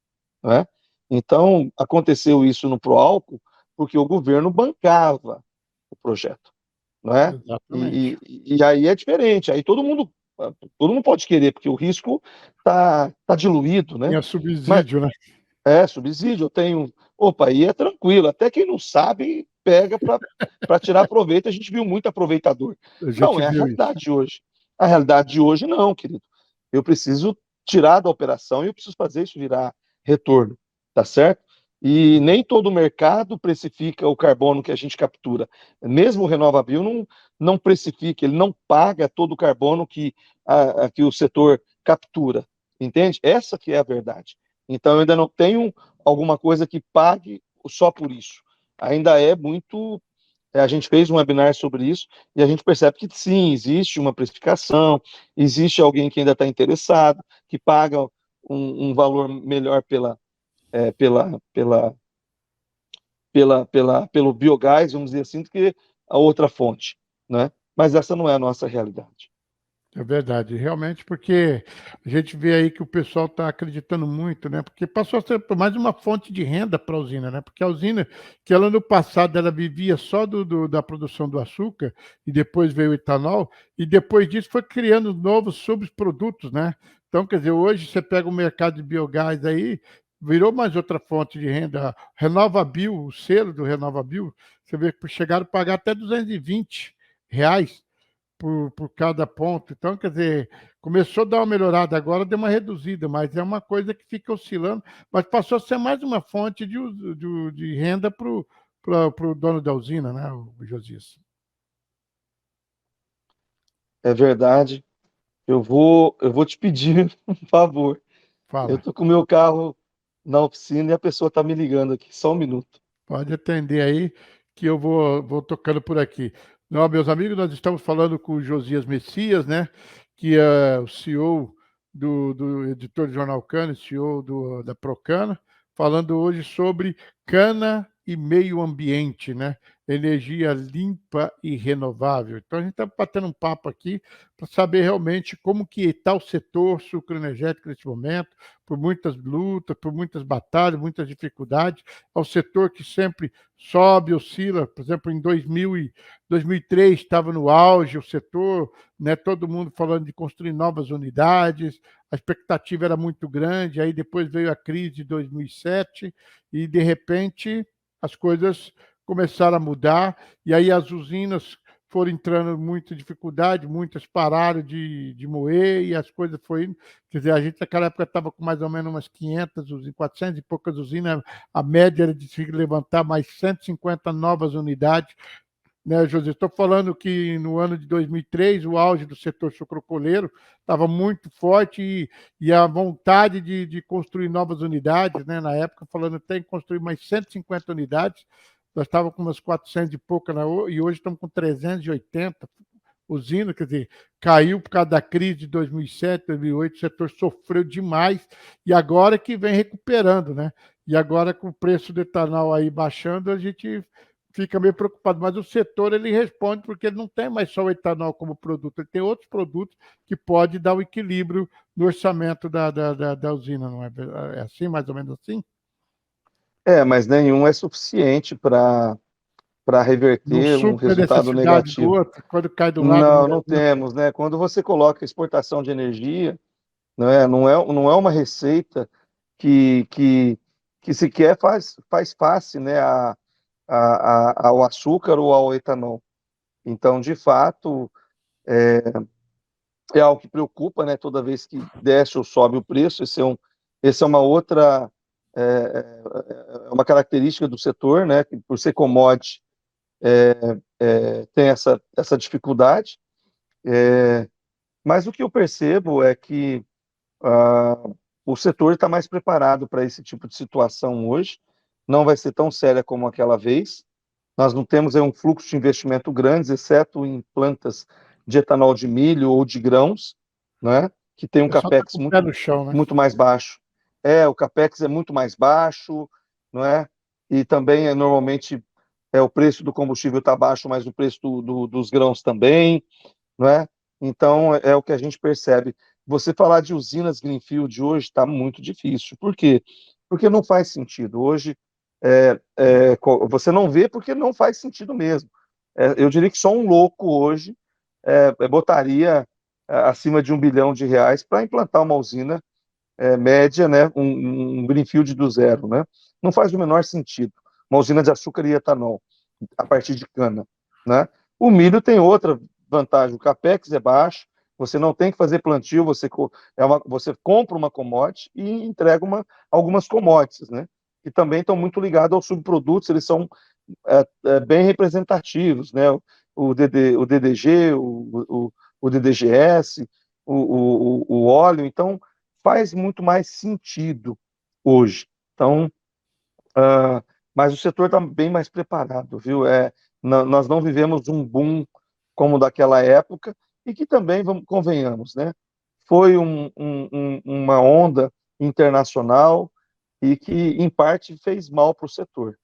Né? Então, aconteceu isso no Proálcool porque o governo bancava o projeto. Né? Exatamente. E aí é diferente, aí todo mundo pode querer, porque o risco tá diluído, né? Tinha Mas subsídio, né? subsídio, eu tenho. Opa, aí é tranquilo. Até quem não sabe, pega para tirar proveito. A gente viu muito aproveitador. A Não gente é a viu isso. realidade de hoje. A realidade de hoje, não, querido. Eu preciso tirar da operação e eu preciso fazer isso virar retorno, tá certo? E nem todo mercado precifica o carbono que a gente captura. Mesmo o RenovaBio não precifica, ele não paga todo o carbono que o setor captura. Entende? Essa que é a verdade. Então, eu ainda não tenho alguma coisa que pague só por isso. Ainda é muito. A gente fez um webinar sobre isso e a gente percebe que sim, existe uma precificação, existe alguém que ainda está interessado, que paga um valor melhor é, pela, pela, pelo biogás, vamos dizer assim, do que a outra fonte. Né? Mas essa não é a nossa realidade. É verdade, realmente, porque a gente vê aí que o pessoal está acreditando muito, né? Porque passou a ser mais uma fonte de renda para a usina, né? Porque a usina, que ela no passado ela vivia só da produção do açúcar, e depois veio o etanol, e depois disso foi criando novos subprodutos, né? Então, quer dizer, hoje você pega o mercado de biogás aí, virou mais outra fonte de renda. RenovaBio, o selo do RenovaBio, você vê que chegaram a pagar até R$ 220 por cada ponto. Então, quer dizer, começou a dar uma melhorada agora, deu uma reduzida, mas é uma coisa que fica oscilando, mas passou a ser mais uma fonte de renda para o dono da usina, né, o Josias? É verdade. Eu vou te pedir um favor. Eu Fala, tô com o meu carro na oficina e a pessoa tá me ligando aqui. Só um minuto. pode atender aí, que eu vou tocando por aqui. Não, meus amigos, nós estamos falando com o Josias Messias, né, que é o CEO do editor do Jornal Cana, CEO da Procana, falando hoje sobre cana e meio ambiente, né? Energia limpa e renovável. Então a gente está batendo um papo aqui para saber realmente como que está o setor sucroenergético nesse momento, por muitas lutas, por muitas batalhas, muitas dificuldades. É um setor que sempre sobe, oscila. Por exemplo, em 2003 estava no auge o setor, né? Todo mundo falando de construir novas unidades, a expectativa era muito grande. Aí depois veio a crise de 2007 e, de repente, as coisas começaram a mudar, e aí as usinas foram entrando em muita dificuldade, muitas pararam de moer e as coisas foram indo. Quer dizer, a gente naquela época estava com mais ou menos umas 500, 400 e poucas usinas, a média era de se levantar mais 150 novas unidades, né, José? Estou falando que no ano de 2003, o auge do setor sucrocoleiro estava muito forte e a vontade de construir novas unidades, né, na época, falando até em construir mais 150 unidades. Nós estávamos com umas 400 e pouca e hoje estamos com 380 usinas, quer dizer, caiu por causa da crise de 2007, 2008, o setor sofreu demais e agora que vem recuperando, né? E agora com o preço do etanol aí baixando, a gente fica meio preocupado, mas o setor ele responde porque ele não tem mais só o etanol como produto, ele tem outros produtos que pode dar o equilíbrio no orçamento da usina, não é? É assim, mais ou menos assim? Mas nenhum é suficiente para Não reverter um supra a resultado necessidade do negativo. outro, quando cai do lado, Não, melhor não do outro. temos, né? Quando você coloca exportação de energia, não é uma receita que, que, que sequer faz face, né, ao açúcar ou ao etanol. Então, de fato, é algo que preocupa, né? Toda vez que desce ou sobe o preço, esse é uma outra, uma característica do setor, né? Que por ser commodity, tem essa dificuldade. Mas o que eu percebo é que ah, o setor está mais preparado para esse tipo de situação hoje. Não vai ser tão séria como aquela vez. Nós não temos aí um fluxo de investimento grande, exceto em plantas de etanol de milho ou de grãos, né, que tem O um pessoal está capex com o pé no chão, né? muito mais baixo. O capex é muito mais baixo, não é? E também normalmente o preço do combustível está baixo, mas o preço dos grãos também, não é? Então é o que a gente percebe. Você falar de usinas greenfield hoje está muito difícil. Por quê? Porque não faz sentido. Hoje você não vê porque não faz sentido mesmo. Eu diria que só um louco hoje botaria acima de R$ 1 bilhão para implantar uma usina média, né, um greenfield do zero, né? Não faz o menor sentido. Uma usina de açúcar e etanol a partir de cana, né? O milho tem outra vantagem, o capex é baixo, você não tem que fazer plantio, você compra uma commodity e entrega algumas commodities, né? Que também estão muito ligados aos subprodutos, eles são bem representativos, né? O DDG, o DDGS, o óleo, então faz muito mais sentido hoje. Então, mas o setor está bem mais preparado, viu? Nós não vivemos um boom como daquela época e que também, convenhamos, né? Foi uma onda internacional e que, em parte, fez mal para o setor,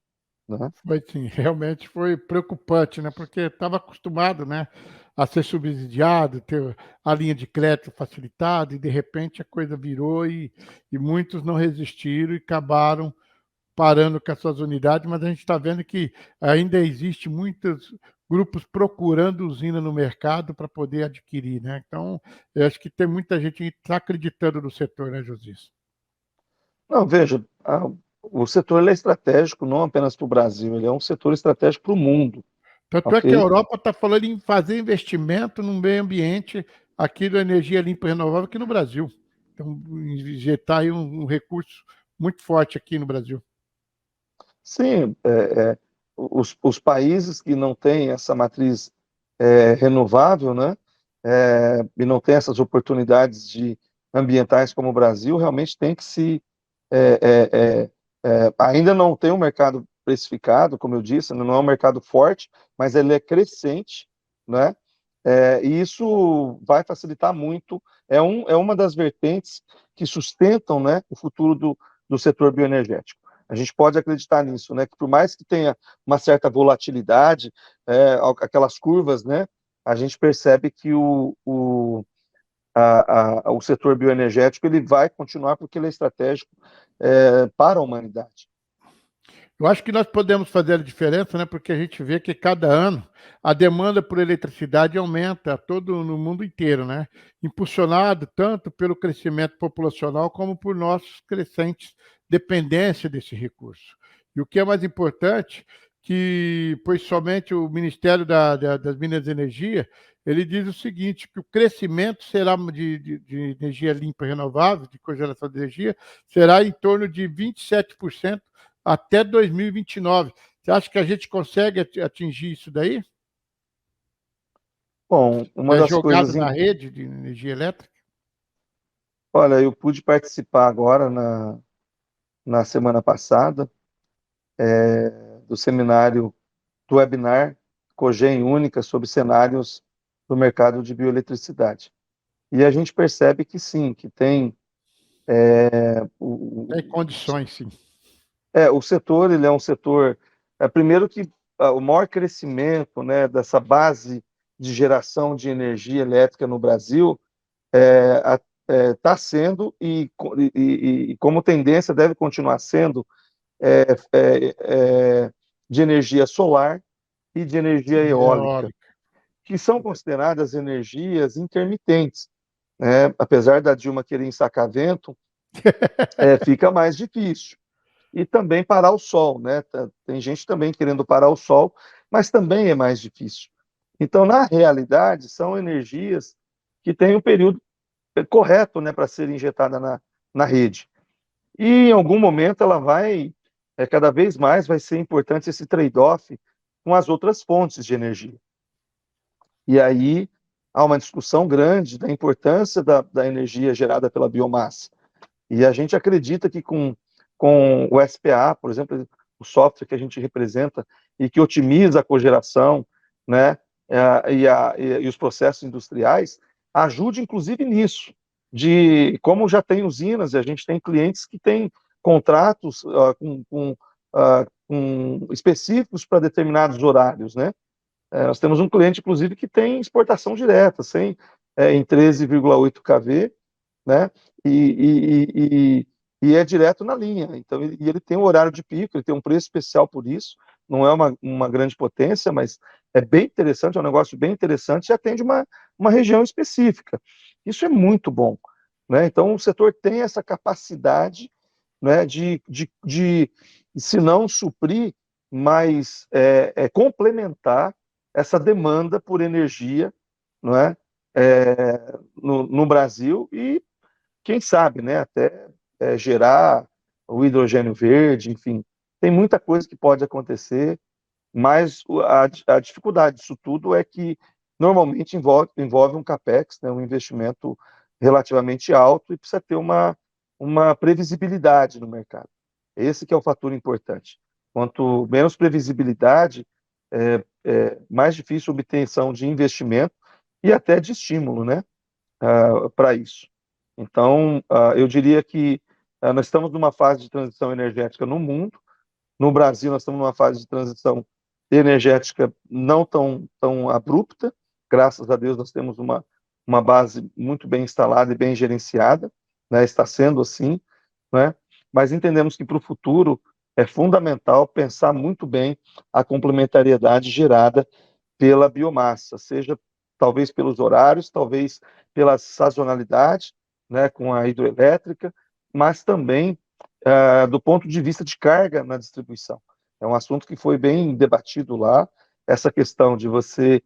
né? Foi sim, realmente foi preocupante, né? Porque estava acostumado, né, a ser subsidiado, ter a linha de crédito facilitada, e de repente a coisa virou e muitos não resistiram e acabaram parando com as suas unidades, mas a gente está vendo que ainda existe muitos grupos procurando usina no mercado para poder adquirir, né? Então, eu acho que tem muita gente que está acreditando no setor, né, Josias? Não, veja, o setor ele é estratégico não apenas para o Brasil, ele é um setor estratégico para o mundo, Tanto é que a ok? Europa está falando em fazer investimento no meio ambiente aqui da energia limpa e renovável aqui no Brasil. Então, injetar aí um recurso muito forte aqui no Brasil. Sim, os países que não têm essa matriz renovável, né, e não têm essas oportunidades ambientais como o Brasil, realmente tem que é, é, ainda não tem um mercado precificado, como eu disse, não é um mercado forte, mas ele é crescente, né? E isso vai facilitar muito, é uma das vertentes que sustentam, né, o futuro do setor bioenergético. A gente pode acreditar nisso, né, que por mais que tenha uma certa volatilidade, aquelas curvas, né, a gente percebe que o setor bioenergético ele vai continuar porque ele é estratégico para a humanidade. Eu acho que nós podemos fazer a diferença, né? Porque a gente vê que cada ano a demanda por eletricidade aumenta todo no mundo inteiro, né? Impulsionado tanto pelo crescimento populacional como por nossos crescentes dependência desse recurso. E o que é mais importante, que pois somente o Ministério das Minas e Energia ele diz o seguinte, que o crescimento será de energia limpa e renovável, de cogeração de energia, será em torno de 27% até 2029. Você acha que a gente consegue atingir isso daí? Bom, uma É das jogado coisas, na rede de energia elétrica? olha, eu pude participar agora na semana passada do seminário, do webinar Cogen Única sobre cenários do mercado de bioeletricidade. E a gente percebe que sim, que tem Tem condições, sim. o setor, ele é um setor, primeiro que o maior crescimento, né, dessa base de geração de energia elétrica no Brasil está sendo e como tendência deve continuar sendo é, é, de energia solar e de energia eólica, Eólica. que são consideradas energias intermitentes, né? Apesar da Dilma querer ensacar vento, fica mais difícil. E também parar o sol, né? Tem gente também querendo parar o sol, mas também é mais difícil. Então, na realidade, são energias que têm um período correto, né, para ser injetada na rede. E em algum momento ela vai, cada vez mais vai ser importante esse trade-off com as outras fontes de energia. E aí há uma discussão grande da importância da energia gerada pela biomassa. E a gente acredita que com o SPA, por exemplo, o software que a gente representa e que otimiza a cogeração, né, e os processos industriais, ajude inclusive nisso, de como já tem usinas, e a gente tem clientes que têm contratos com específicos para determinados horários, né? Nós temos um cliente, inclusive, que tem exportação direta, em 13,8 kV, né? E é direto na linha. Então, ele tem um horário de pico, ele tem um preço especial por isso. Não é uma grande potência, mas é bem interessante, é um negócio bem interessante e atende uma região específica. Isso é muito bom, né? Então, o setor tem essa capacidade, né, se não suprir, mas complementar essa demanda por energia, não é? No Brasil e quem sabe, né, até gerar o hidrogênio verde, enfim, tem muita coisa que pode acontecer, mas a dificuldade disso tudo é que normalmente envolve um capex, né, um investimento relativamente alto e precisa ter uma previsibilidade no mercado. Esse que é o fator importante. Quanto menos previsibilidade, mais difícil a obtenção de investimento e até de estímulo, né, para isso. Então, eu diria que nós estamos numa fase de transição energética no mundo. No Brasil, nós estamos numa fase de transição energética não tão abrupta. Graças a Deus, nós temos uma base muito bem instalada e bem gerenciada, né? Está sendo assim, né? Mas entendemos que para o futuro é fundamental pensar muito bem a complementariedade gerada pela biomassa, seja talvez pelos horários, talvez pela sazonalidade, né, com a hidroelétrica, mas também do ponto de vista de carga na distribuição. É um assunto que foi bem debatido lá, essa questão de você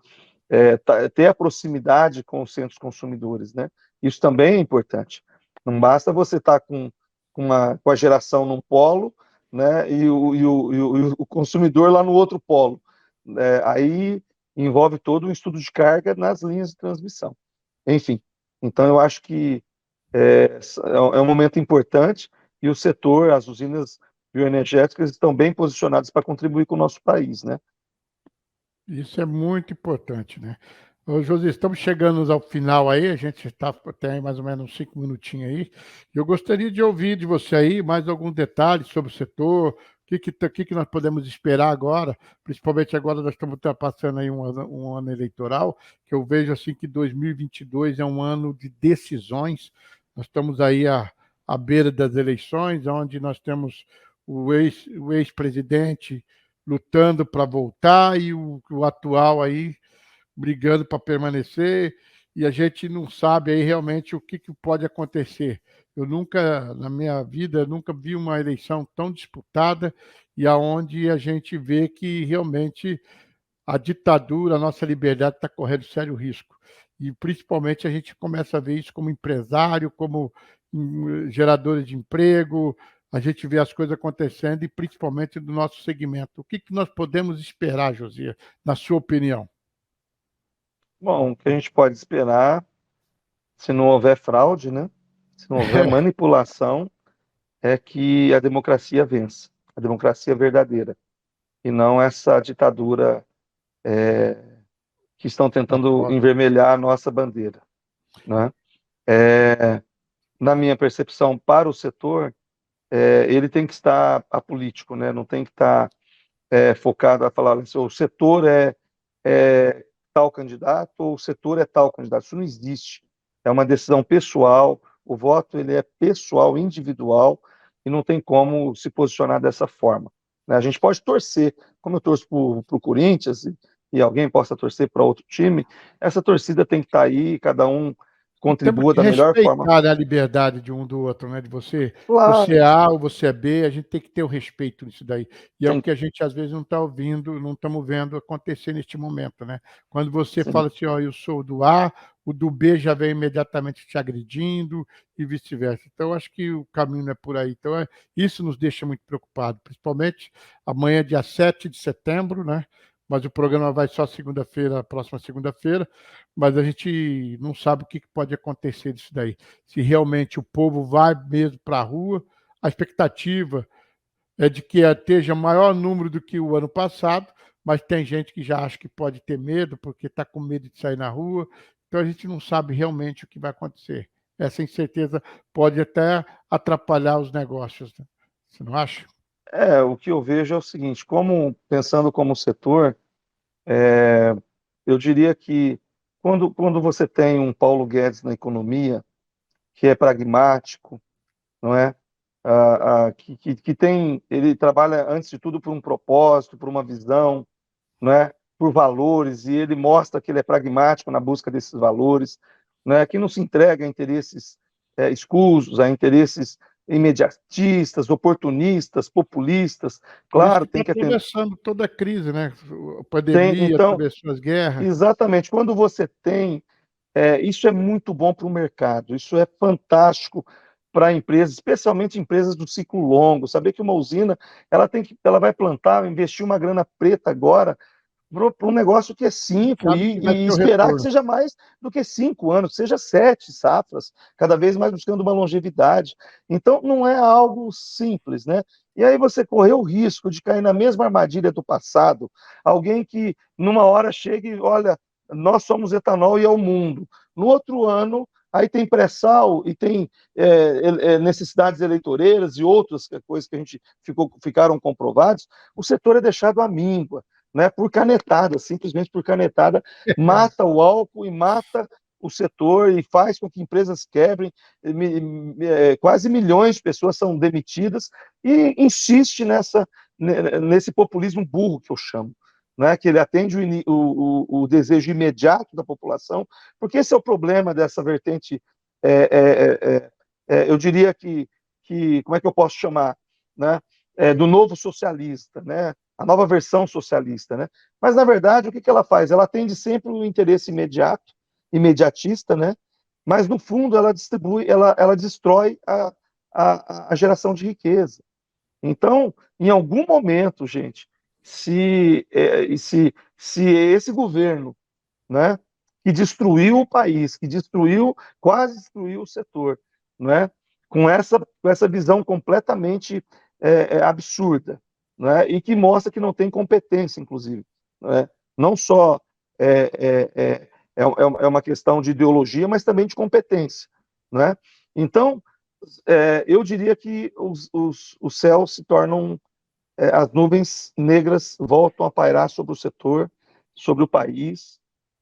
ter a proximidade com os centros consumidores, né? Isso também é importante. Não basta você estar com a geração num polo, né, e o consumidor lá no outro polo. Aí envolve todo um estudo de carga nas linhas de transmissão. Enfim, então eu acho que é um momento importante e o setor, as usinas bioenergéticas estão bem posicionadas para contribuir com o nosso país, né? Isso é muito importante, né? Ô, José, estamos chegando ao final aí, a gente está tem mais ou menos uns 5 minutinhos aí. Eu gostaria de ouvir de você aí mais alguns detalhes sobre o setor, o que nós podemos esperar agora, principalmente agora nós estamos passando aí um ano eleitoral, que eu vejo assim que 2022 é um ano de decisões. Nós estamos aí à beira das eleições, onde nós temos o ex-presidente lutando para voltar e o atual aí brigando para permanecer, e a gente não sabe aí realmente o que pode acontecer. Eu nunca, na minha vida, nunca vi uma eleição tão disputada e aonde a gente vê que realmente a ditadura, a nossa liberdade está correndo sério risco. E principalmente a gente começa a ver isso como empresário, como geradores de emprego, a gente vê as coisas acontecendo e principalmente do nosso segmento. O que nós podemos esperar, Josias, na sua opinião? Bom, o que a gente pode esperar, se não houver fraude, né? Se não houver manipulação, é que a democracia vença, a democracia verdadeira, e não essa ditadura que estão tentando envermelhar a nossa bandeira, né? Na minha percepção, para o setor, ele tem que estar apolítico, né? Não tem que estar focado a falar assim, o setor é tal candidato ou o setor é tal candidato. Isso não existe. É uma decisão pessoal, o voto ele é pessoal, individual, e não tem como se posicionar dessa forma. né? A gente pode torcer, como eu torço para o Corinthians e alguém possa torcer para outro time, essa torcida tem que estar aí, cada um E temos contribua que da melhor forma. respeitar, né, a liberdade de um do outro, né? De você é Claro, A ou você é B, a gente tem que ter o respeito nisso daí. E é o tem, que a gente às vezes não está ouvindo, não estamos vendo acontecer neste momento, né? Quando você sim. fala assim, ó, eu sou do A, o do B já vem imediatamente te agredindo e vice-versa. Então, acho que o caminho não é por aí. Então, isso nos deixa muito preocupados, principalmente amanhã, dia 7 de setembro, né? Mas o programa vai só segunda-feira, próxima segunda-feira, mas a gente não sabe o que pode acontecer disso daí. Se realmente o povo vai mesmo para a rua, a expectativa é de que esteja maior número do que o ano passado, mas tem gente que já acha que pode ter medo, porque está com medo de sair na rua. Então a gente não sabe realmente o que vai acontecer. Essa incerteza pode até atrapalhar os negócios, né? Você não acha? O que eu vejo é o seguinte, pensando como setor, eu diria que quando você tem um Paulo Guedes na economia, que é pragmático, não é? Que tem, ele trabalha antes de tudo por um propósito, por uma visão, não é? Por valores, e ele mostra que ele é pragmático na busca desses valores, não é? Que não se entrega a interesses escusos, a interesses imediatistas, oportunistas, populistas. Por isso que Claro, está tem que atender. atravessando toda a crise, né? A Tem, pandemia, então, atravessou as guerras. exatamente, quando você tem isso é muito bom para o mercado, isso é fantástico para empresas, especialmente empresas do ciclo longo. Saber que uma usina ela vai plantar, investir uma grana preta agora para um negócio que é cinco Sabe que vai e ter o esperar que retorno. seja mais do que 5 anos, que seja 7 safras, cada vez mais buscando uma longevidade. Então, não é algo simples, né? E aí você correu o risco de cair na mesma armadilha do passado, alguém que numa hora chega e olha, nós somos etanol e é o mundo. No outro ano, aí tem pré-sal e tem necessidades eleitoreiras e outras coisas que ficaram comprovados, o setor é deixado à míngua, né, por canetada, simplesmente por canetada, mata o álcool e mata o setor e faz com que empresas quebrem, quase milhões de pessoas são demitidas e insiste nesse populismo burro que eu chamo, né, que ele atende o desejo imediato da população, porque esse é o problema dessa vertente, eu diria como é que eu posso chamar, né, do novo socialista, né, a nova versão socialista, né? Mas, na verdade, o que ela faz? Ela atende sempre o interesse imediato, imediatista, né? Mas, no fundo, ela destrói a geração de riqueza. Então, em algum momento, gente, se esse governo, né, que destruiu o país, quase destruiu o setor, né, com essa visão completamente absurda, né, e que mostra que não tem competência, inclusive, né, não só é uma questão de ideologia, mas também de competência, né? Então, eu diria que os céus se tornam, as nuvens negras voltam a pairar sobre o setor, sobre o país,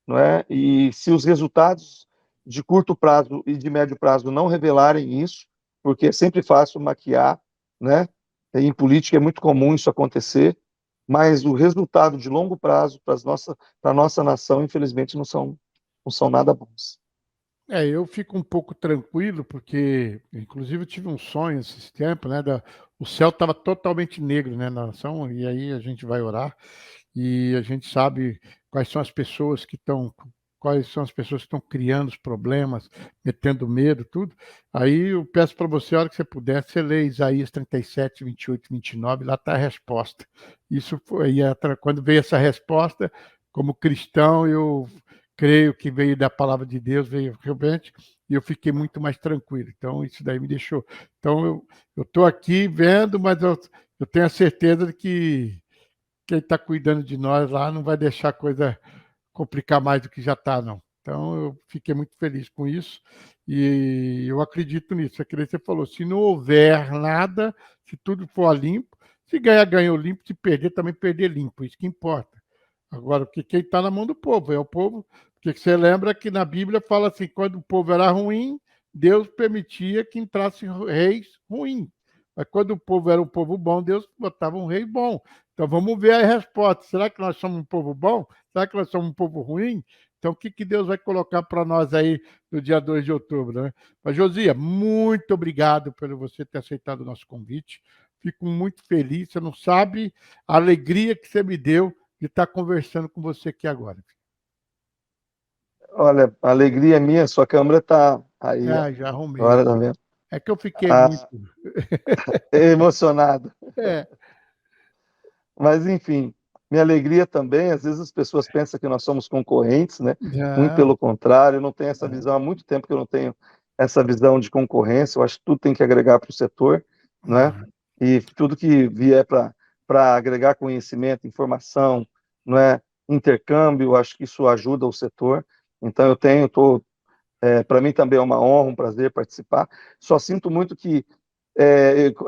não é? E se os resultados de curto prazo e de médio prazo não revelarem isso, porque é sempre fácil maquiar, né? E em política é muito comum isso acontecer, mas o resultado de longo prazo para a nossa nação, infelizmente, não são nada bons. Eu fico um pouco tranquilo, porque, inclusive, eu tive um sonho esses tempos, né? O céu estava totalmente negro, né, na nação, e aí a gente vai orar, e a gente sabe quais são as pessoas que estão. Quais são as pessoas que estão criando os problemas, metendo medo, tudo. Aí eu peço para você, a hora que você puder, você lê Isaías 37, 28, 29, lá está a resposta. Isso foi, quando veio essa resposta, como cristão, eu creio que veio da palavra de Deus, veio realmente, e eu fiquei muito mais tranquilo. Então, isso daí me deixou. Então, eu estou aqui vendo, mas eu tenho a certeza de que quem está cuidando de nós lá não vai deixar a coisa complicar mais do que já está, não. Então, eu fiquei muito feliz com isso e eu acredito nisso. É que nem você falou, se não houver nada, se tudo for limpo, se ganhar, ganhou limpo, se perder, também perder limpo, isso que importa. Agora, porque quem está na mão do povo, é o povo, porque você lembra que na Bíblia fala assim, quando o povo era ruim, Deus permitia que entrassem reis ruins. Mas quando o povo era um povo bom, Deus botava um rei bom. Então vamos ver a resposta. Será que nós somos um povo bom? Será que nós somos um povo ruim? Então, o que, que Deus vai colocar para nós aí no dia 2 de outubro, né? Mas, Josia, muito obrigado por você ter aceitado o nosso convite. Fico muito feliz. Você não sabe a alegria que você me deu de estar conversando com você aqui agora. Olha, a alegria é minha, sua câmera está aí, ó. Ah, já arrumei Agora tá aqui. vendo? É que eu fiquei muito. Ah, emocionado. É, Mas, enfim, minha alegria também, às vezes as pessoas pensam que nós somos concorrentes, né? Muito não, pelo contrário, eu não tenho essa é, visão, há muito tempo que eu não tenho essa visão de concorrência, eu acho que tudo tem que agregar para o setor, né? ah, E tudo que vier para agregar conhecimento, informação, não é? Intercâmbio, eu acho que isso ajuda o setor. Então, para mim também é uma honra, um prazer participar. Só sinto muito que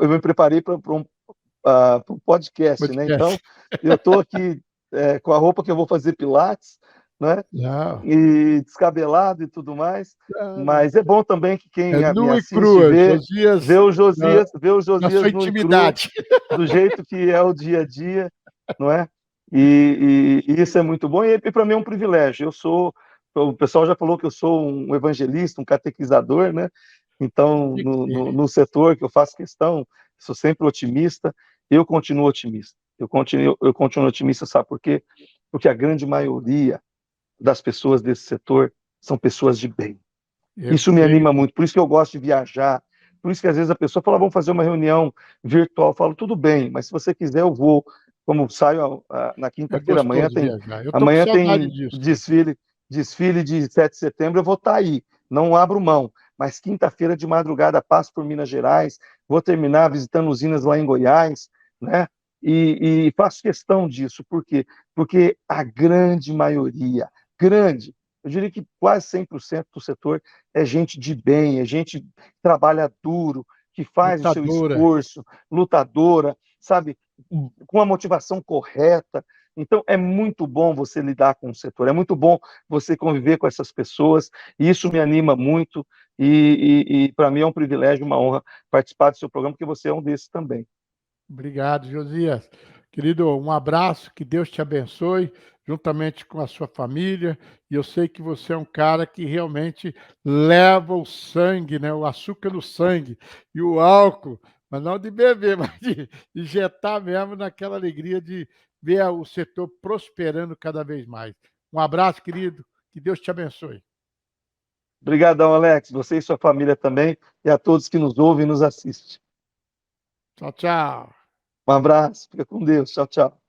eu me preparei para um podcast, né? podcast. Então, eu estou aqui com a roupa que eu vou fazer pilates, né? Não, E descabelado e tudo mais. não, não. Mas é bom também que quem É me nu e assiste crua, vê Josias, vê o na sua Josias nu e cru, intimidade. do jeito que é o dia a dia, não é? E isso é muito bom, e para mim é um privilégio. O pessoal já falou que eu sou um evangelista, um catequizador, né? Então, Tinha que ser. no setor que eu faço questão, sou sempre otimista, eu continuo otimista. Eu continuo otimista, sabe por quê? Porque a grande maioria das pessoas desse setor são pessoas de bem. Eu Isso me creio anima nisso. muito, por isso que eu gosto de viajar, por isso que às vezes a pessoa fala, vamos fazer uma reunião virtual, eu falo, tudo bem, mas se você quiser eu vou, como saio na É quinta-feira, gostoso viajar. Eu tô com amanhã saudade tem disso. desfile de 7 de setembro, eu vou estar aí, não abro mão, mas quinta-feira de madrugada passo por Minas Gerais, vou terminar visitando usinas lá em Goiás, né? E faço questão disso, por quê? Porque a grande maioria, grande, eu diria que quase 100% do setor é gente de bem, é gente que trabalha duro, que faz o seu Lutadora. esforço, lutadora, sabe, com a motivação correta. Então, é muito bom você lidar com o setor, é muito bom você conviver com essas pessoas, e isso me anima muito, e para mim é um privilégio, uma honra participar do seu programa, porque você é um desses também. Obrigado, Josias. Querido, um abraço, que Deus te abençoe, juntamente com a sua família. E eu sei que você é um cara que realmente leva o sangue, né? O açúcar no sangue e o álcool, mas não de beber, mas de injetar mesmo naquela alegria de ver o setor prosperando cada vez mais. Um abraço, querido. Que Deus te abençoe. Obrigadão, Alex, você e sua família também, e a todos que nos ouvem e nos assistem. Tchau, tchau. Um abraço, fica com Deus, tchau, tchau.